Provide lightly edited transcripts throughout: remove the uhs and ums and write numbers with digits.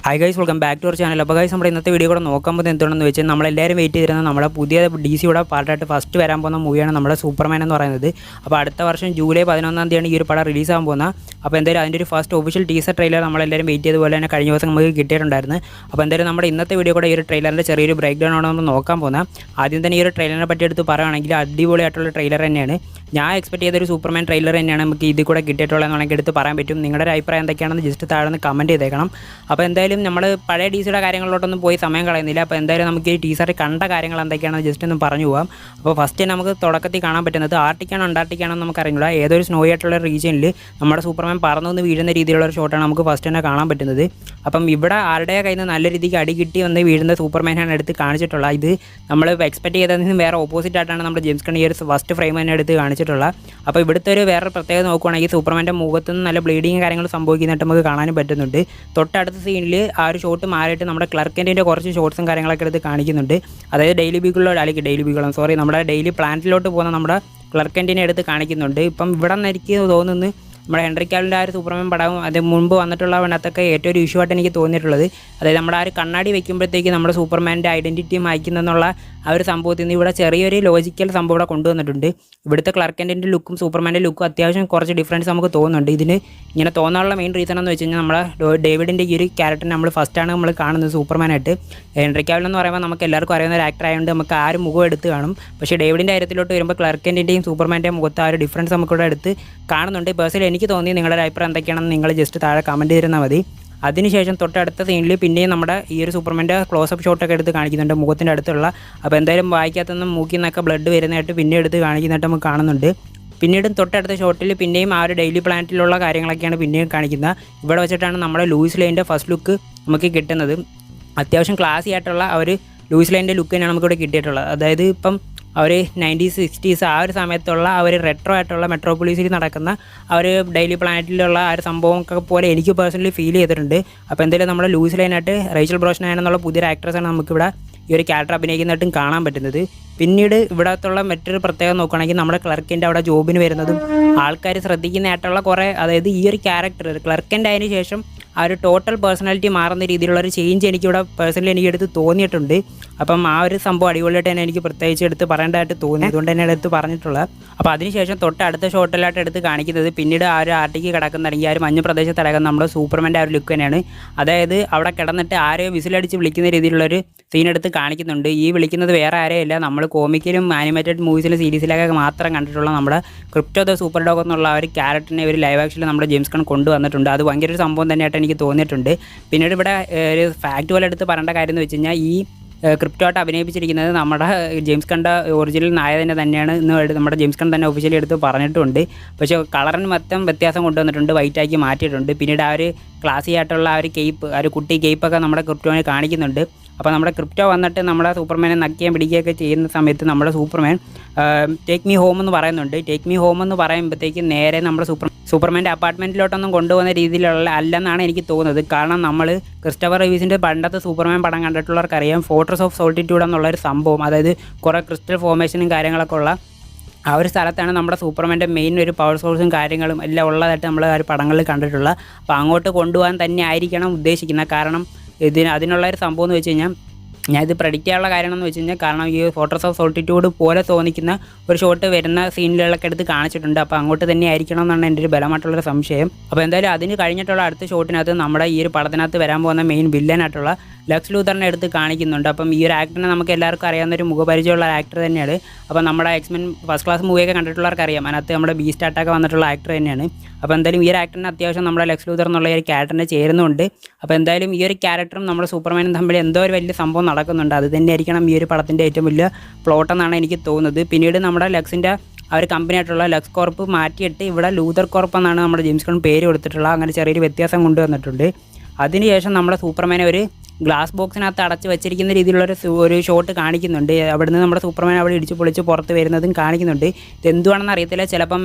Hi guys, welcome back to our channel. അപ്പോൾ guys, നമ്മുടെ ഇന്നത്തെ വീഡിയോ കൂടെ നോക്കുമ്പോൾ എന്താണെന്ന് വെച്ചാൽ നമ്മളെല്ലാവരും വെയിറ്റ് ചെയ്തിരുന്ന നമ്മുടെ പുതിയ DC പാർട്ടായിട്ട് ഫസ്റ്റ് വരാൻ പോകുന്ന മൂവിയാണ് നമ്മുടെ സൂപ്പർമാൻ എന്ന് പറയുന്നത്. അപ്പോൾ അടുത്ത വർഷം ജൂലൈ 11-ാം തീയതിയാണ് ഈ ഒരു പടം റിലീസാകാൻ പോകുന്നത്. അപ്പോൾ എന്തായാലും അതിൻ്റെ ഒരു ഫസ്റ്റ് ഒഫീഷ്യൽ ടീസർ ട്രെയിലർ നമ്മളെല്ലാവരും വെയിറ്റ് ചെയ്ത പോലെ തന്നെ കഴിഞ്ഞ ദിവസം നമുക്ക് കിട്ടിയിട്ടുണ്ടായിരുന്നു. അപ്പോൾ എന്തായാലും നമ്മുടെ ഇന്നത്തെ വീഡിയോ കൂടെ ഈ ഒരു ട്രെയിലറിൻ്റെ ചെറിയൊരു ബ്രേക്ക് ഡൗൺ ആണ് നമ്മൾ നോക്കാൻ പോകുന്നത്. ആദ്യം തന്നെ ഈ ഒരു ട്രെയിലറിനെ പറ്റി എടുത്ത് പറയുകയാണെങ്കിൽ അടിപൊളിയായിട്ടുള്ള ട്രെയിലർ തന്നെയാണ്. ഞാൻ എക്സ്പെക്ട് ചെയ്തൊരു സൂപ്പർമാൻ ട്രെയിലർ തന്നെയാണ് നമുക്ക് ഇതിൽ കൂടെ കിട്ടിയിട്ടുള്ളതെന്നാണെങ്കിൽ എടുത്ത് പറയാൻ പറ്റും. നിങ്ങളുടെ ഒരു അഭിപ്രായം എന്തൊക്കെയാണെന്ന് ജസ്റ്റ് താഴെ കമൻറ്റ് ചെയ്തേക്കണം. അപ്പോൾ എന്തായാലും നമ്മൾ പഴയ DCയുടെ കാര്യങ്ങളിലോട്ടൊന്നും പോയി സമയം കളയുന്നില്ല. അപ്പോൾ എന്തായാലും നമുക്ക് ഈ ടീസറിൽ കണ്ട കാര്യങ്ങൾ എന്തൊക്കെയാണെന്ന് ജസ്റ്റ് ഒന്ന് പറഞ്ഞു പോകാം. അപ്പോൾ ഫസ്റ്റ് തന്നെ നമുക്ക് തുടക്കത്തിൽ കാണാൻ പറ്റുന്നത് ആർട്ടിക്കാണോ അന്റാർട്ടിക്കാണോ എന്ന് നമുക്കറിയില്ല. ഏതൊരു സ്നോ ആയിട്ടുള്ള റീജിയനിൽ നമ്മുടെ സൂപ്പർമാൻ പറന്നു വീഴുന്ന രീതിയിലുള്ള ഒരു ഷോട്ടാണ് നമുക്ക് ഫസ്റ്റ് തന്നെ കാണാൻ പറ്റുന്നത്. അപ്പം ഇവിടെ ആരുടെ കയ്യിൽ നിന്ന് നല്ല രീതിക്ക് അടി കിട്ടി വന്ന് വീഴുന്ന സൂപ്പർമാനാണ് എടുത്ത് കാണിച്ചിട്ടുള്ളത്. ഇത് നമ്മൾ എക്സ്പെക്ട് ചെയ്തതിൽ നിന്ന് വേറെ ഓപ്പോസിറ്റ് ആയിട്ടാണ് നമ്മുടെ ജെയിംസ് ഗൺ ഈ ഒരു ഫസ്റ്റ് ഫ്രെയിം തന്നെ എടുത്ത് കാണിച്ചിട്ടുള്ളത്. അപ്പോൾ ഇവിടുത്തെ ഒരു വേറെ പ്രത്യേകത നോക്കുകയാണെങ്കിൽ സൂപ്പർമാൻ്റെ മുഖത്ത് നിന്ന് നല്ല ബ്ലീഡിങ് കാര്യങ്ങൾ സംഭവിക്കുന്നതായിട്ട് നമുക്ക് കാണാനും പറ്റുന്നുണ്ട്. തൊട്ടടുത്ത സീനിൽ ആ ഒരു ഷോട്ട് മാറിയിട്ട് നമ്മുടെ ക്ലർക്കൻറ്റിൻ്റെ കുറച്ച് ഷോട്ട്സും കാര്യങ്ങളൊക്കെ എടുത്ത് കാണിക്കുന്നുണ്ട്. അതായത് നമ്മുടെ ഡെയിലി പ്ലാനറ്റിലോട്ട് പോകുന്ന നമ്മുടെ ക്ലർക്കൻറ്റിനെ എടുത്ത് കാണിക്കുന്നുണ്ട്. ഇപ്പം ഇവിടെ നിന്ന് എനിക്ക് തോന്നുന്നു നമ്മുടെ ഹെൻറി കാവിലിൻ്റെ ആ ഒരു സൂപ്പർമാൻ പടവും അത് മുൻപ് വന്നിട്ടുള്ള അതിനകത്തൊക്കെ ഏറ്റവും ഒരു ഇഷ്യൂ ആയിട്ട് എനിക്ക് തോന്നിയിട്ടുള്ളത്, അതായത് നമ്മുടെ ആ ഒരു കണ്ണാടി വെക്കുമ്പോഴത്തേക്ക് നമ്മുടെ സൂപ്പർമാൻ്റെ ഐഡൻറ്റിറ്റി മായ്ക്കുന്നെന്നുള്ള ആ ഒരു സംഭവത്തിൽ നിന്ന് ഇവിടെ ചെറിയൊരു ലോജിക്കൽ സംഭവം ഇവിടെ കൊണ്ടുവന്നിട്ടുണ്ട്. ഇവിടുത്തെ ക്ലർക്കൻറ്റിൻ്റെ ലുക്കും സൂപ്പർമാൻ്റെ ലുക്കും അത്യാവശ്യം കുറച്ച് ഡിഫറൻസ് നമുക്ക് തോന്നുന്നുണ്ട്. ഇതിന് ഇങ്ങനെ തോന്നാനുള്ള മെയിൻ റീസൺ എന്ന് വെച്ച് കഴിഞ്ഞാൽ നമ്മുടെ ഡേവിഡിൻ്റെ ഈ ഒരു ക്യാരക്ടറിനെ നമ്മൾ ഫസ്റ്റാണ് നമ്മൾ കാണുന്നത് സൂപ്പർമാനായിട്ട്. ഹെൻറി കാവിൽ എന്ന് പറയുമ്പോൾ നമുക്ക് എല്ലാവർക്കും അറിയുന്ന ഒരു ആക്ടർ ആയതുകൊണ്ട് നമുക്ക് ആ ഒരു മുഖം എടുത്ത് കാണും. പക്ഷേ ഡേവിഡിൻ്റെ കാര്യത്തിലോട്ട് വരുമ്പോൾ ക്ലർക്കൻറ്റിൻ്റെയും സൂപ്പർമാൻ്റെയും മുഖത്ത് ആ ഒരു ഡിഫറൻസ് നമുക്കിവിടെ എടുത്ത് കാണുന്നുണ്ട്. പേഴ്സണലി എനിക്ക് തോന്നി. നിങ്ങളുടെ അഭിപ്രായം എന്തൊക്കെയാണെന്ന് നിങ്ങൾ ജസ്റ്റ് താഴെ കമൻറ്റ് ചെയ്തിരുന്നാൽ മതി. അതിനുശേഷം തൊട്ടടുത്ത സീനിൽ പിന്നെയും നമ്മുടെ ഈ ഒരു സൂപ്പർമാൻ്റെ ക്ലോസപ്പ് ഷോട്ടൊക്കെ എടുത്ത് കാണിക്കുന്നുണ്ട് മുഖത്തിൻ്റെ അടുത്തുള്ള. അപ്പോൾ എന്തായാലും വായിക്കാത്തൊന്നും മൂക്കിൽ നിന്നൊക്കെ ബ്ലഡ് വരുന്നതായിട്ട് പിന്നെ എടുത്ത് കാണിക്കുന്നതായിട്ട് നമുക്ക് കാണുന്നുണ്ട്. പിന്നീട് തൊട്ടടുത്ത ഷോട്ടിൽ പിന്നെയും ആ ഒരു ഡെയിലി പ്ലാനറ്റിലുള്ള കാര്യങ്ങളൊക്കെയാണ് പിന്നെയും കാണിക്കുന്നത്. ഇവിടെ വെച്ചിട്ടാണ് നമ്മുടെ ലൂയിസ് ലെയിൻ്റെ ഫസ്റ്റ് ലുക്ക് നമുക്ക് കിട്ടുന്നത്. അത്യാവശ്യം ക്ലാസി ആയിട്ടുള്ള ആ ഒരു ലൂയിസ് ലെയിൻ്റെ ലുക്ക് തന്നെയാണ് നമുക്കിവിടെ കിട്ടിയിട്ടുള്ളത്. അതായത് ഇപ്പം അവർ 90s 60s ആ ഒരു സമയത്തുള്ള ആ ഒരു റെട്രോ ആയിട്ടുള്ള മെട്രോപോളിസിൽ നടക്കുന്ന ആ ഒരു ഡെയിലി പ്ലാനറ്റിലുള്ള ആ ഒരു സംഭവമൊക്കെ പോലെ എനിക്ക് പേഴ്സണലി ഫീൽ ചെയ്തിട്ടുണ്ട്. അപ്പോൾ എന്തായാലും നമ്മുടെ ലൂയിസ് ലൈനായിട്ട് റേച്ചൽ ബ്രോസ്നാൻ എന്നുള്ള പുതിയൊരു ആക്ട്രസ്സാണ് നമുക്കിവിടെ ഈ ഒരു ക്യാരക്ടർ അഭിനയിക്കുന്നതായിട്ടും കാണാൻ പറ്റുന്നത്. പിന്നീട് ഇവിടത്തുള്ള മറ്റൊരു പ്രത്യേകത നോക്കുകയാണെങ്കിൽ നമ്മുടെ ക്ലർക്കിൻ്റെ അവിടെ ജോബിന് വരുന്നതും ആൾക്കാർ ശ്രദ്ധിക്കുന്നതായിട്ടുള്ള കുറേ, അതായത് ഈ ഒരു ക്യാരക്ടർ ക്ലർക്കിൻ്റെ അതിന് ശേഷം ആ ഒരു ടോട്ടൽ പേഴ്സണാലിറ്റി മാറുന്ന രീതിയിലുള്ള ഒരു ചേഞ്ച് എനിക്കിവിടെ പേഴ്സണലി എനിക്ക് എടുത്ത് തോന്നിയിട്ടുണ്ട്. അപ്പം ആ ഒരു സംഭവം അടിപൊളിയായിട്ട് തന്നെ എനിക്ക് പ്രത്യേകിച്ച് എടുത്ത് പറയേണ്ടതായിട്ട് തോന്നി. അതുകൊണ്ട് തന്നെയാണ് എടുത്ത് പറഞ്ഞിട്ടുള്ളത്. അപ്പോൾ അതിനുശേഷം അടുത്ത ഷോട്ടിലായിട്ട് എടുത്ത് കാണിക്കുന്നത് പിന്നീട് ആ ഒരു ആർട്ടിക്ക് കിടക്കുന്ന അല്ലെങ്കിൽ ആ ഒരു മഞ്ഞ പ്രദേശത്ത് കിടക്കുന്ന നമ്മുടെ സൂപ്പർമാൻ്റെ ആ ഒരു ലുക്ക് തന്നെയാണ്. അതായത് അവിടെ കിടന്നിട്ട് ആരെയോ വിസിലടിച്ച് വിളിക്കുന്ന രീതിയിലുള്ളൊരു സീൻ എടുത്ത് കാണിക്കുന്നുണ്ട്. ഈ വിളിക്കുന്നത് വേറെ ആരെയല്ല, നമ്മൾ കോമിക്കിലും ആനിമേറ്റഡ് മൂവീസിലും സീരീസിലൊക്കെ മാത്രം കണ്ടിട്ടുള്ള നമ്മുടെ ക്രിപ്റ്റോ ദ സൂപ്പർ ഡോഗ് എന്നുള്ള ആ ഒരു ക്യാരക്ടറിനെ ഒരു ലൈവ് ആക്ഷനിൽ നമ്മുടെ ജെയിംസ് ഗൺ കൊണ്ടുവന്നിട്ടുണ്ട്. അത് ഭയങ്കര ഒരു സംഭവം തന്നെയായിട്ട് എനിക്ക് തോന്നിയിട്ടുണ്ട്. പിന്നീട് ഇവിടെ ഒരു ഫാക്റ്റ് പോലെ എടുത്ത് പറയേണ്ട കാര്യം എന്ന് വെച്ച് കഴിഞ്ഞാൽ ഈ ക്രിപ്റ്റോ ആയിട്ട് അഭിനയിപ്പിച്ചിരിക്കുന്നത് നമ്മുടെ ജെയിംസ് ഗണ്ണിൻ്റെ ഒറിജിനൽ നായകനെ തന്നെയാണ് ഇന്ന് നമ്മുടെ ജെയിംസ് ഗൺ തന്നെ ഒഫീഷ്യലി എടുത്ത് പറഞ്ഞിട്ടുണ്ട്. പക്ഷേ കളറിന് മൊത്തം വ്യത്യാസം കൊണ്ടുവന്നിട്ടുണ്ട്, വൈറ്റാക്കി മാറ്റിയിട്ടുണ്ട്. പിന്നീട് ആ ഒരു ക്ലാസി ആയിട്ടുള്ള ആ ഒരു കേപ്പ്, ആ ഒരു കുട്ടി കേപ്പൊക്കെ നമ്മുടെ ക്രിപ്റ്റോനെ കാണിക്കുന്നുണ്ട്. അപ്പോൾ നമ്മുടെ ക്രിപ്റ്റോ വന്നിട്ട് നമ്മുടെ സൂപ്പർമാനെ നക്കിയാൻ പിടിക്കുകയൊക്കെ ചെയ്യുന്ന സമയത്ത് നമ്മുടെ സൂപ്പർമാൻ ടേക്ക് മീ ഹോം എന്ന് പറയുന്നുണ്ട്. ടേക്ക് മീ ഹോം എന്ന് പറയുമ്പോഴത്തേക്ക് നേരെ നമ്മുടെ സൂപ്പർമാൻ്റെ അപ്പാർട്ട്മെൻറ്റിലോട്ടൊന്നും കൊണ്ടുപോകുന്ന രീതിയിലുള്ള അല്ലെന്നാണ് എനിക്ക് തോന്നുന്നത്. കാരണം നമ്മൾ ക്രിസ്റ്റഫർ റിവീസിൻ്റെ പണ്ടത്തെ സൂപ്പർമാൻ പടം കണ്ടിട്ടുള്ളവർക്കറിയാം ഫോർട്രസ് ഓഫ് സോൾട്ടിറ്റ്യൂഡ് എന്നുള്ളൊരു സംഭവം, അതായത് കുറേ ക്രിസ്റ്റൽ ഫോർമേഷനും കാര്യങ്ങളൊക്കെ ഉള്ള ആ ഒരു സ്ഥലത്താണ് നമ്മുടെ സൂപ്പർമാൻ്റെ മെയിൻ ഒരു പവർ സോഴ്സും കാര്യങ്ങളും എല്ലാം ഉള്ളതായിട്ട് നമ്മൾ ആ ഒരു പടങ്ങളിൽ കണ്ടിട്ടുള്ളത്. അപ്പോൾ അങ്ങോട്ട് കൊണ്ടുപോകാൻ തന്നെ ആയിരിക്കണം ഉദ്ദേശിക്കുന്നത്. കാരണം അതിനുള്ളൊരു സംഭവം എന്ന് വെച്ച് കഴിഞ്ഞാൽ ഞാനിത് പ്രഡിക്റ്റ് ചെയ്യാനുള്ള കാരണം എന്ന് വെച്ച് കഴിഞ്ഞാൽ കാരണം ഈ ഫോർട്രസ് ഓഫ് സോൾട്ടിറ്റ്യൂഡ് പോലെ തോന്നിക്കുന്ന ഒരു ഷോട്ട് വരുന്ന സീനുകളൊക്കെ എടുത്ത് കാണിച്ചിട്ടുണ്ട്. അപ്പോൾ അങ്ങോട്ട് തന്നെ ആയിരിക്കണം എന്നാണ് എൻ്റെ ഒരു ബലമായിട്ടുള്ളൊരു സംശയം. അപ്പോൾ എന്തായാലും അതിന് കഴിഞ്ഞിട്ടുള്ള അടുത്ത ഷോട്ടിനകത്ത് നമ്മുടെ ഈ ഒരു പടത്തിനകത്ത് വരാൻ പോകുന്ന മെയിൻ വില്ലനായിട്ടുള്ള ലക്സ് ലൂതറിനെ എടുത്ത് കാണിക്കുന്നുണ്ട്. അപ്പം ഈ ഒരു ആക്ടറിനെ നമുക്ക് എല്ലാവർക്കും അറിയാവുന്ന ഒരു മുഖപരിചയമുള്ള ആക്ടർ തന്നെയാണ്. അപ്പോൾ നമ്മുടെ എക്സ്മെൻ ഫസ്റ്റ് ക്ലാസ് മൂവിയൊക്കെ കണ്ടിട്ടുള്ളവർക്ക് അറിയാം, അതിനകത്ത് നമ്മുടെ ബീസ്റ്റ് അറ്റാക്ക് വന്നിട്ടുള്ള ആക്ടർ തന്നെയാണ്. അപ്പോൾ എന്തായാലും ഈ ഒരു ആക്ടറിന് അത്യാവശ്യം നമ്മുടെ ലക്സ് ലൂതർ എന്നുള്ള ഒരു ക്യാരക്ടറിനെ ചേരുന്നുണ്ട്. അപ്പോൾ എന്തായാലും ഈ ഒരു ക്യാരക്ടറും നമ്മുടെ സൂപ്പർമാനും തമ്മിൽ എന്തോ ഒരു വലിയ സംഭവം നടക്കുന്നുണ്ട്. അത് തന്നെയായിരിക്കണം ഈ ഒരു പടത്തിൻ്റെ ഏറ്റവും വലിയ പ്ലോട്ടെന്നാണ് എനിക്ക് തോന്നുന്നത്. പിന്നീട് നമ്മുടെ ലക്സിൻ്റെ ആ ഒരു കമ്പനിയായിട്ടുള്ള ലക്സ് കോർപ്പ് മാറ്റിയിട്ട് ഇവിടെ ലൂതർ കോർപ്പ് എന്നാണ് നമ്മുടെ ജെയിംസ് ഗൺ പേര് കൊടുത്തിട്ടുള്ളത്. അങ്ങനെ ചെറിയൊരു വ്യത്യാസം കൊണ്ടുവന്നിട്ടുണ്ട്. അതിനുശേഷം നമ്മുടെ സൂപ്പർമാനെ ഒരു ഗ്ലാസ് ബോക്സിനകത്ത് അടച്ച് വെച്ചിരിക്കുന്ന രീതിയിലുള്ളൊരു ഷോട്ട് കാണിക്കുന്നുണ്ട്. അവിടുന്ന് നമ്മുടെ സൂപ്പർമാൻ അവിടെ ഇടിച്ച് പൊളിച്ച് പുറത്ത് വരുന്നതും കാണിക്കുന്നുണ്ട്. ഇതെന്തുവാണെന്ന് അറിയത്തില്ല, ചിലപ്പം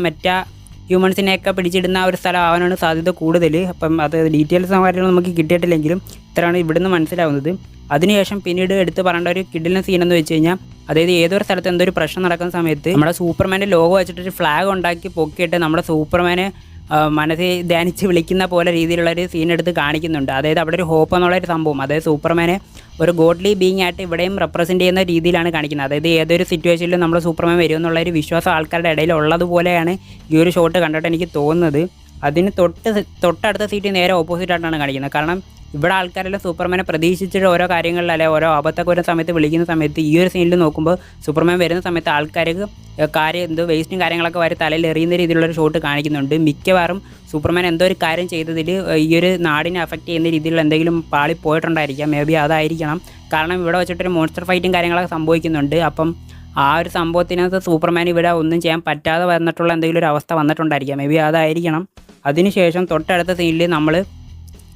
ഹ്യൂമൻസിനെയൊക്കെ പിടിച്ചിടുന്ന ഒരു സ്ഥലം ആവാനാണ് സാധ്യത കൂടുതൽ. അപ്പം അത് ഡീറ്റെയിൽസ് കാര്യങ്ങൾ നമുക്ക് കിട്ടിയിട്ടില്ലെങ്കിലും ഇത്രയാണ് ഇവിടുന്ന് മനസ്സിലാവുന്നത്. അതിനുശേഷം പിന്നീട് എടുത്ത് പറയേണ്ട ഒരു കിഡിലിന് സീനെന്ന് വെച്ച് കഴിഞ്ഞാൽ, അതായത് ഏതൊരു സ്ഥലത്ത് എന്തൊരു പ്രശ്നം നടക്കുന്ന സമയത്ത് നമ്മുടെ സൂപ്പർമാൻ്റെ ലോഗോ വെച്ചിട്ടൊരു ഫ്ലാഗ് ഉണ്ടാക്കി പൊക്കിയിട്ട് നമ്മുടെ സൂപ്പർമാനെ മനസ്സിൽ ധ്യാനിച്ച് വിളിക്കുന്ന പോലെ രീതിയിലുള്ളൊരു സീൻ എടുത്ത് കാണിക്കുന്നുണ്ട്. അതായത് അവിടെ ഒരു ഹോപ്പ് എന്നുള്ളൊരു സംഭവം, അതായത് സൂപ്പർമാനെ ഒരു ഗോഡ്ലി ബീങ് ആയിട്ട് ഇവിടെയും റെപ്രസെൻറ്റ് ചെയ്യുന്ന രീതിയിലാണ് കാണിക്കുന്നത്. അതായത് ഏതൊരു സിറ്റുവേഷനിലും നമ്മുടെ സൂപ്പർമാൻ വരും എന്നുള്ളൊരു വിശ്വാസം ആൾക്കാരുടെ ഇടയിൽ ഉള്ളതുപോലെയാണ് ഈ ഒരു ഷോട്ട് കണ്ടിട്ട് എനിക്ക് തോന്നുന്നത്. അതിന് തൊട്ടടുത്ത സീറ്റ് നേരെ ഓപ്പോസിറ്റായിട്ടാണ് കാണിക്കുന്നത്. കാരണം ഇവിടെ ആൾക്കാരെല്ലാം സൂപ്പർമാനെ പ്രതീക്ഷിച്ചിട്ട് ഓരോ കാര്യങ്ങളിൽ അല്ലെങ്കിൽ ഓരോ ആപത്തൊക്കെ വരുന്ന സമയത്ത് വിളിക്കുന്ന സമയത്ത് ഈ ഒരു സീനിൽ നോക്കുമ്പോൾ സൂപ്പർമാൻ വരുന്ന സമയത്ത് ആൾക്കാർക്ക് വേസ്റ്റും കാര്യങ്ങളൊക്കെ വരെ തലയിൽ എറിയുന്ന രീതിയിലുള്ളൊരു ഷോട്ട് കാണിക്കുന്നുണ്ട്. മിക്കവാറും സൂപ്പർമാൻ എന്തോ ഒരു കാര്യം ചെയ്തതിൽ ഈ ഒരു നാടിനെ അഫക്റ്റ് ചെയ്യുന്ന രീതിയിലുള്ള എന്തെങ്കിലും പാളി പോയിട്ടുണ്ടായിരിക്കാം. മേ ബി അതായിരിക്കണം. കാരണം ഇവിടെ വെച്ചിട്ടൊരു മോൺസ്റ്റർ ഫൈറ്റും കാര്യങ്ങളൊക്കെ സംഭവിക്കുന്നുണ്ട്. അപ്പം ആ ഒരു സംഭവത്തിനകത്ത് സൂപ്പർമാൻ ഇവിടെ ഒന്നും ചെയ്യാൻ പറ്റാതെ വന്നിട്ടുള്ള എന്തെങ്കിലും ഒരു അവസ്ഥ വന്നിട്ടുണ്ടായിരിക്കാം. മേ ബി അതായിരിക്കണം. അതിനുശേഷം തൊട്ടടുത്ത സീനിൽ നമ്മൾ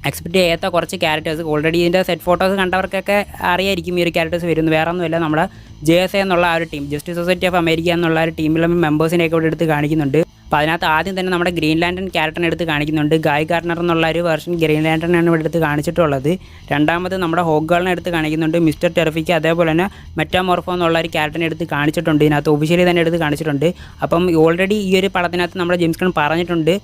എക്സ്പെക്റ്റ് ചെയ്യാത്ത കുറച്ച് ക്യാരക്ടേഴ്സ്, ഓൾറെഡി ഇതിൻ്റെ സെറ്റ് ഫോട്ടോസ് കണ്ടവർക്കൊക്കെ അറിയായിരിക്കും ഈ ഒരു ക്യാരക്ടേഴ്സ് വരുന്നത്. വേറെ ഒന്നുമില്ല, നമ്മുടെ JSA എന്നുള്ള ആ ഒരു team, justice society of America എന്നുള്ള ഒരു ടീമിലെ മെമ്പേഴ്സിനെയൊക്കെ ഇവിടെ എടുത്ത് കാണിക്കുന്നുണ്ട്. അപ്പോൾ അതിനകത്ത് ആദ്യം തന്നെ നമ്മുടെ ഗ്രീൻ ലാൻഡൻ ക്യാരക്ടറിനെ എടുത്ത് കാണിക്കുന്നുണ്ട്. ഗായ് ഗാർഡനർ എന്നുള്ള ഒരു വെർഷൻ ഗ്രീൻ ലാൻഡനാണ് ഇവിടെ എടുത്ത് കാണിച്ചിട്ടുള്ളത്. രണ്ടാമത് നമ്മുടെ ഹോഗേളിനെ എടുത്ത് കാണിക്കുന്നുണ്ട്. മിസ്റ്റർ ടെറിഫിക്ക് അതേപോലെ തന്നെ മെറ്റാമോർഫോ എന്നുള്ള ഒരു ക്യാരക്ടറിനെ എടുത്ത് കാണിച്ചിട്ടുണ്ട്. ഇതിനകത്ത് ഒഫീഷ്യലി തന്നെ എടുത്ത് കാണിച്ചിട്ടുണ്ട്. അപ്പം ഓൾറെഡി ഈ ഒരു പടത്തിനകത്ത് നമ്മുടെ ജെയിംസ് ഗൺ പറഞ്ഞിട്ടുണ്ട്,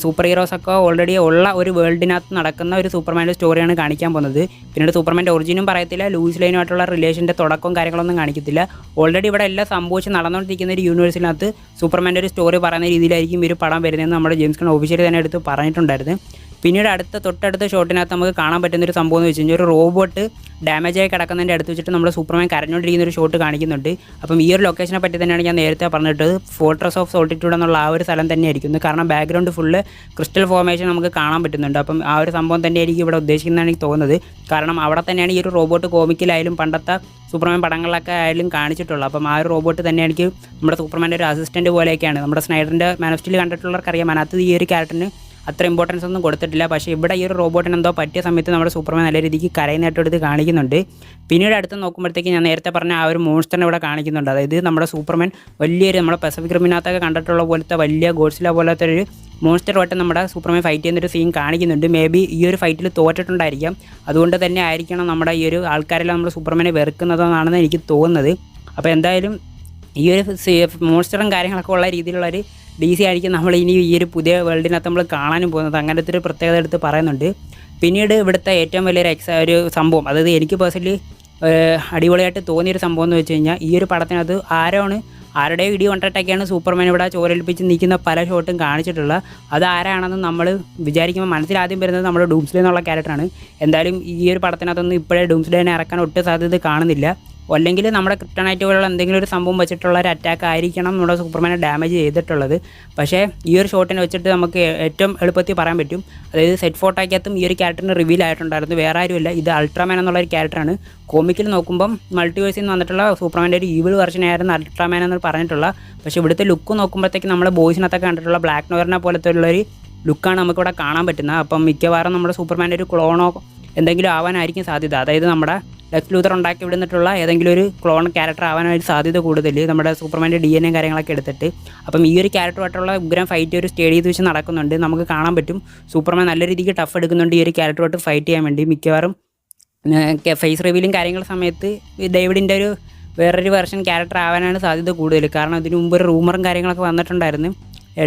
സൂപ്പർ ഹീറോസൊക്കെ ഓൾറെഡി ഉള്ള ഒരു വേൾഡിനകത്ത് നടക്കുന്ന ഒരു സൂപ്പർമാൻ്റെ സ്റ്റോറിയാണ് കാണിക്കാൻ പോകുന്നത്. പിന്നീട് സൂപ്പർമാൻ്റെ ഒറിജിനും പറയത്തില്ല, ലൂയിസ് ലൈനുമായിട്ടുള്ള റിലേഷൻ്റെ തുടക്കവും കാര്യങ്ങളൊന്നും കാണിക്കത്തില്ല. ഓൾറെഡി ഇവിടെ എല്ലാം സംഭവിച്ച് നടന്നുകൊണ്ടിരിക്കുന്ന ഒരു യൂണിവേഴ്സിനകത്ത് സൂപ്പർമാൻ്റെ ഒരു സ്റ്റോറി പറയുന്ന രീതിയിലായിരിക്കും ഒരു പടം വരുന്നതെന്ന് നമ്മുടെ ജെയിംസ് ഗൺ ഒഫീഷ്യലി തന്നെ എടുത്ത് പറഞ്ഞിട്ടുണ്ടായിരുന്നു. പിന്നീട് തൊട്ടടുത്ത ഷോട്ടിനകത്ത് നമുക്ക് കാണാൻ പറ്റുന്നൊരു സംഭവം എന്ന് വെച്ച് കഴിഞ്ഞാൽ ഒരു റോബോട്ട് ഡാമേജായി കിടക്കുന്നതിൻ്റെ അടുത്ത് വെച്ചിട്ട് നമ്മുടെ സൂപ്പർമാൻ കരഞ്ഞുകൊണ്ടിരിക്കുന്ന ഒരു ഷോട്ട് കാണിക്കുന്നുണ്ട്. അപ്പം ഈ ഒരു ലൊക്കേഷനെ പറ്റി തന്നെയാണ് ഞാൻ നേരത്തെ പറഞ്ഞിട്ടത്. ഫോർട്രസ് ഓഫ് സോൾട്ടിറ്റ്യൂഡ് എന്നുള്ള ആ ഒരു സ്ഥലം തന്നെയായിരിക്കും. കാരണം ബാക്ക്ഗ്രൗണ്ട് ഫുള്ള് ക്രിസ്റ്റൽ ഫോർമേഷൻ നമുക്ക് കാണാൻ പറ്റുന്നുണ്ട്. അപ്പം ആ ഒരു സംഭവം തന്നെയായിരിക്കും ഇവിടെ ഉദ്ദേശിക്കുന്നതാണ് എനിക്ക് തോന്നുന്നത്. കാരണം അവിടെ തന്നെയാണ് ഈ ഒരു റോബോട്ട് കോമിക്കിലായാലും പണ്ടത്തെ സൂപ്പർമാൻ പടങ്ങളിലൊക്കെ ആയാലും കാണിച്ചിട്ടുള്ളത്. അപ്പം ആ ഒരു റോബോട്ട് തന്നെയായിരിക്കും നമ്മുടെ സൂപ്പർമാൻ്റെ ഒരു അസിസ്റ്റൻറ്റ് പോലെയൊക്കെയാണ്. നമ്മുടെ സ്നൈഡറിൻ്റെ മാൻ ഓഫ് സ്റ്റീൽ കണ്ടിട്ടുള്ളവർക്കറിയാം, അതിനകത്ത് ഈ ഒരു ക്യാരക്ടറിന് അത്ര ഇമ്പോർട്ടൻസ് ഒന്നും കൊടുത്തിട്ടില്ല. പക്ഷേ ഇവിടെ ഈ ഒരു റോബോട്ടിന് എന്തോ പറ്റിയ സമയത്ത് നമ്മുടെ സൂപ്പർമാൻ നല്ല രീതിക്ക് കരയുന്നതായിട്ടെടുത്ത് കാണിക്കുന്നുണ്ട്. പിന്നീട് അടുത്ത് നോക്കുമ്പോഴത്തേക്ക് ഞാൻ നേരത്തെ പറഞ്ഞ ആ ഒരു മോൺസ്റ്ററിനെ ഇവിടെ കാണിക്കുന്നുണ്ട്. അതായത് നമ്മുടെ സൂപ്പർമാൻ വലിയൊരു നമ്മുടെ പസഫിക് റിമിനകത്തൊക്കെ കണ്ടിട്ടുള്ള പോലത്തെ വലിയ ഗോഡ്സില പോലത്തെ ഒരു മോൺസ്റ്ററുമായിട്ട് നമ്മുടെ സൂപ്പർമാൻ ഫൈറ്റ് ചെയ്യുന്നൊരു സീൻ കാണിക്കുന്നുണ്ട്. മേ ബി ഈ ഒരു ഫൈറ്റിൽ തോറ്റിട്ടുണ്ടായിരിക്കാം. അതുകൊണ്ട് തന്നെ ആയിരിക്കണം നമ്മുടെ ഈ ഒരു ആൾക്കാരെല്ലാം നമ്മുടെ സൂപ്പർമാനെ വെറുക്കുന്നതെന്നാണെന്ന് എനിക്ക് തോന്നുന്നത്. അപ്പോൾ എന്തായാലും ഈ ഒരു മോൺസ്റ്ററും കാര്യങ്ങളൊക്കെ ഉള്ള രീതിയിലുള്ളൊരു DC ആയിരിക്കും നമ്മൾ ഇനി ഈ ഒരു പുതിയ വേൾഡിനകത്ത് നമ്മൾ കാണാനും പോകുന്നത്. അങ്ങനത്തെ ഒരു പ്രത്യേകത എടുത്ത് പറയുന്നുണ്ട്. പിന്നീട് ഇവിടുത്തെ ഏറ്റവും വലിയൊരു ഒരു സംഭവം, അതായത് എനിക്ക് പേഴ്സണലി അടിപൊളിയായിട്ട് തോന്നിയൊരു സംഭവം എന്ന് വെച്ച് കഴിഞ്ഞാൽ ഈ ഒരു പടത്തിനകത്ത് ആരുടെയോ ഇടി കൊണ്ടിട്ടൊക്കെയാണ് സൂപ്പർമാൻ ഇവിടെ ചോരേൽപ്പിച്ച് നിൽക്കുന്ന പല ഷോട്ടും കാണിച്ചിട്ടുള്ളത്. അത് ആരാണെന്ന് നമ്മൾ വിചാരിക്കുമ്പോൾ മനസ്സിലാദ്യം വരുന്നത് നമ്മുടെ ഡൂംസ്ഡേ എന്നുള്ള ക്യാരക്ടറാണ്. എന്തായാലും ഈ ഒരു പടത്തിനകത്തൊന്നും ഇപ്പോഴേ ഡൂംസ്ഡേനെ ഇറക്കാൻ ഒട്ടും സാധ്യത കാണുന്നില്ല. അല്ലെങ്കിൽ നമ്മുടെ ക്രിപ്റ്റോണൈറ്റ് പോലുള്ള എന്തെങ്കിലും ഒരു സംഭവം വെച്ചിട്ടുള്ള ഒരു അറ്റാക്ക് ആയിരിക്കണം നമ്മുടെ സൂപ്പർമാനെ ഡാമേജ് ചെയ്തിട്ടുള്ളത്. പക്ഷേ ഈ ഒരു ഷോട്ടിനെ വെച്ചിട്ട് നമുക്ക് ഏറ്റവും എളുപ്പത്തിൽ പറയാൻ പറ്റും. അതായത് സെറ്റ് ഫോട്ടോയ്ക്കകത്തും ഈ ഒരു ക്യാരക്ടറിന് റിവീൽ ആയിട്ടുണ്ടായിരുന്നു. വേറെ ആരുമില്ല, ഇത് അൾട്രാമാൻ എന്നുള്ളൊരു ക്യാരക്ടറാണ്. കോമിക്കിൽ നോക്കുമ്പം മൾട്ടിവേഴ്സിൽ നിന്ന് വന്നിട്ടുള്ള സൂപ്പർമാൻ്റെ ഒരു ഈവിൾ വെർഷനായിരുന്നു അൾട്രാമാൻ എന്ന് പറഞ്ഞിട്ടുള്ള. പക്ഷേ ഇവിടുത്തെ ലുക്ക് നോക്കുമ്പോഴത്തേക്ക് നമ്മൾ ബോയ്സിനകത്തൊക്കെ കണ്ടിട്ടുള്ള ബ്ലാക്ക് നോവറിനെ പോലത്തെ ഉള്ളൊരു ലുക്കാണ് നമുക്കിവിടെ കാണാൻ പറ്റുന്നത്. അപ്പം മിക്കവാറും നമ്മുടെ സൂപ്പർമാൻ്റെ ഒരു ക്ലോണോ എന്തെങ്കിലും ആവാനായിരിക്കും സാധ്യത. അതായത് നമ്മുടെ ലെക്സ് ലൂതർ ഉണ്ടാക്കി വിടുന്നിട്ടുള്ള ഏതെങ്കിലും ഒരു ക്ലോൺ ക്യാരക്ടർ ആവാനായിട്ട് സാധ്യത കൂടുതൽ നമ്മുടെ സൂപ്പർമാൻ്റെ DNA കാര്യങ്ങളൊക്കെ എടുത്തിട്ട്. അപ്പം ഈ ഒരു ക്യാരക്ടറുമായിട്ടുള്ള ഉഗ്രം ഫൈറ്റ് ഒരു സ്റ്റേഡിയത്തിൽ വെച്ച് നടക്കുന്നുണ്ട്. നമുക്ക് കാണാൻ പറ്റും സൂപ്പർമാൻ നല്ല രീതിക്ക് ടഫ് എടുക്കുന്നുണ്ട് ഈ ഒരു ക്യാരക്ടറുമായിട്ട് ഫൈറ്റ് ചെയ്യാൻ വേണ്ടി. മിക്കവാറും ഫേസ് റിവീലും കാര്യങ്ങളുടെ സമയത്ത് ഡേവിഡിൻ്റെ ഒരു വേറൊരു വെർഷൻ ക്യാരക്ടർ ആവാനാണ് സാധ്യത കൂടുതൽ. കാരണം ഇതിനു മുമ്പ് ഒരു റൂമറും കാര്യങ്ങളൊക്കെ വന്നിട്ടുണ്ടായിരുന്നു.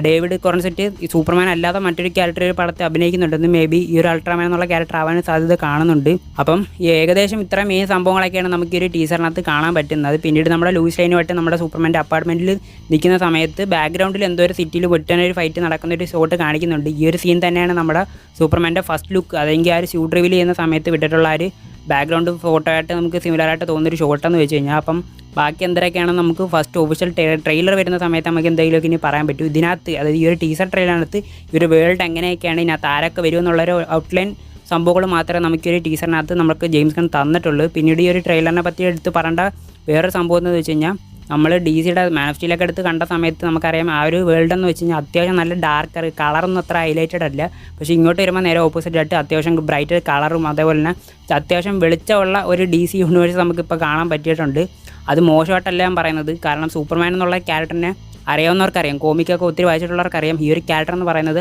ഡേവിഡ് കോർൺസെറ്റ് സൂപ്പർമാൻ അല്ലാതെ മറ്റൊരു ക്യാരക്ടർ ഒരു പടത്തിൽ അഭിനയിക്കുന്നുണ്ടെന്ന്. മേ ബി ഈ ഒരു അൾട്രാമാൻ എന്നുള്ള ക്യാരക്ടർ ആവാൻ സാധ്യത കാണുന്നുണ്ട്. അപ്പം ഏകദേശം ഇത്ര മെയിൻ സംഭവങ്ങളൊക്കെയാണ് നമുക്ക് ഈ ഒരു ടീസറിനകത്ത് കാണാൻ പറ്റുന്നത്. പിന്നീട് നമ്മുടെ ലൂയിസ് ലൈനുമായിട്ട് നമ്മുടെ സൂപ്പർമാൻ്റെ അപ്പാർട്ട്മെൻറ്റിൽ നിൽക്കുന്ന സമയത്ത് ബാക്ക്ഗ്രൗണ്ടിൽ എന്തോ ഒരു സിറ്റിയിൽ വെട്ടാനൊരു ഫൈറ്റ് നടക്കുന്ന ഒരു ഷോട്ട് കാണിക്കുന്നുണ്ട്. ഈ ഒരു സീൻ തന്നെയാണ് നമ്മുടെ സൂപ്പർമാൻ്റെ ഫസ്റ്റ് ലുക്ക്, അതെങ്കിൽ ആ ഒരു ഷൂട്ട് റിവീൽ ചെയ്യുന്ന സമയത്ത് വിട്ടിട്ടുള്ള ആ ഒരു ബാക്ക്ഗ്രൗണ്ട് ഫോട്ടോ ആയിട്ട് നമുക്ക് സിമിലറായിട്ട് തോന്നുന്നൊരു ഷോട്ടെന്ന് വെച്ച് കഴിഞ്ഞാൽ. അപ്പം ബാക്കി എന്തൊക്കെയാണെന്ന് നമുക്ക് ഫസ്റ്റ് ഒഫീഷ്യൽ ട്രെയിലർ വരുന്ന സമയത്ത് നമുക്ക് എന്തെങ്കിലുമൊക്കെ ഇനി പറയാൻ പറ്റും. ഇതിനകത്ത് അതായത് ഈ ഒരു ടീസർ ട്രെയിലറിനകത്ത് ഈ ഒരു വേൾഡ് എങ്ങനെയൊക്കെയാണ് ഇതിനകത്ത് ആരൊക്കെ വരുമെന്നുള്ളൊരു ഔട്ട്ലൈൻ സംഭവങ്ങൾ മാത്രമേ നമുക്കൊരു ടീസറിനകത്ത് നമുക്ക് ജെയിംസ് ഗൺ തന്നിട്ടുള്ളൂ. പിന്നീട് ഈ ഒരു ട്രെയിലറിനെ പറ്റി എടുത്ത് പറയേണ്ട വേറൊരു സംഭവം എന്ന് വെച്ച് കഴിഞ്ഞാൽ നമ്മൾ DCയുടെ മാൻ ഓഫ് സ്റ്റീലൊക്കെ എടുത്ത് കണ്ട സമയത്ത് നമുക്കറിയാം ആ ഒരു വേൾഡ് എന്ന് വെച്ച് കഴിഞ്ഞാൽ അത്യാവശ്യം നല്ല ഡാർക്ക് കളറൊന്നും അത്ര ഹൈലൈറ്റഡ് അല്ല. പക്ഷേ ഇങ്ങോട്ട് വരുമ്പോൾ നേരെ ഓപ്പോസിറ്റ് ആയിട്ട് അത്യാവശ്യം ബ്രൈറ്റ് കളറും അതേപോലെ തന്നെ അത്യാവശ്യം വെളിച്ചമുള്ള ഒരു DC യൂണിവേഴ്സ് നമുക്കിപ്പോൾ കാണാൻ പറ്റിയിട്ടുണ്ട്. അത് മോശമായിട്ടല്ല ഞാൻ പറയുന്നത്. കാരണം സൂപ്പർമാൻ എന്നുള്ള ക്യാരക്ടറിനെ അറിയാവുന്നവർക്കറിയാം, കോമിക്കൊക്കെ ഒത്തിരി വായിച്ചിട്ടുള്ളവർക്കറിയാം ഈ ഒരു ക്യാരക്ടർ എന്ന് പറയുന്നത്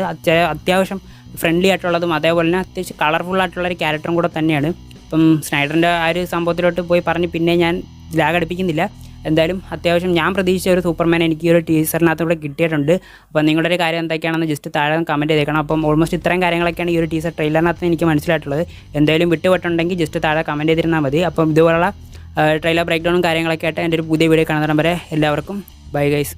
അത്യാവശ്യം ഫ്രണ്ട്ലി ആയിട്ടുള്ളതും അതേപോലെ തന്നെ അത്യാവശ്യം കളർഫുൾ ആയിട്ടുള്ളൊരു ക്യാരക്ടറും കൂടെ തന്നെയാണ്. ഇപ്പം സ്നൈഡറിൻ്റെ ആ ഒരു സംഭവത്തിലോട്ട് പോയി പറഞ്ഞ് പിന്നെ ഞാൻ ലാഗ് അടുപ്പിക്കുന്നില്ല. എന്തായാലും അത്യാവശ്യം ഞാൻ പ്രതീക്ഷിച്ച ഒരു സൂപ്പർമാൻ എനിക്ക് ഈ ഒരു ടീസറിനകത്തൂടെ കിട്ടിയിട്ടുണ്ട്. അപ്പോൾ നിങ്ങളുടെ ഒരു കാര്യം എന്തൊക്കെയാണെന്ന് ജസ്റ്റ് താഴെ കമൻറ്റ് ചെയ്തേക്കണം. അപ്പം ഓൾമോസ്റ്റ് ഇത്രയും കാര്യങ്ങളൊക്കെയാണ് ഈ ഒരു ടീസർ ട്രെയിലറിനകത്ത് എനിക്ക് മനസ്സിലായിട്ടുള്ളത്. എന്തായാലും വിട്ടുപോയിട്ടുണ്ടെങ്കിൽ ജസ്റ്റ് താഴെ കമൻറ്റ് ചെയ്തിരുന്നാൽ മതി. അപ്പം ഇതുപോലുള്ള ട്രെയിലർ ബ്രേക്ക് ഡൗണും കാര്യങ്ങളൊക്കെ ആയിട്ട് എൻ്റെ ഒരു പുതിയ വീഡിയോ കാണുന്ന വരെ എല്ലാവർക്കും ബൈ ഗൈസ്.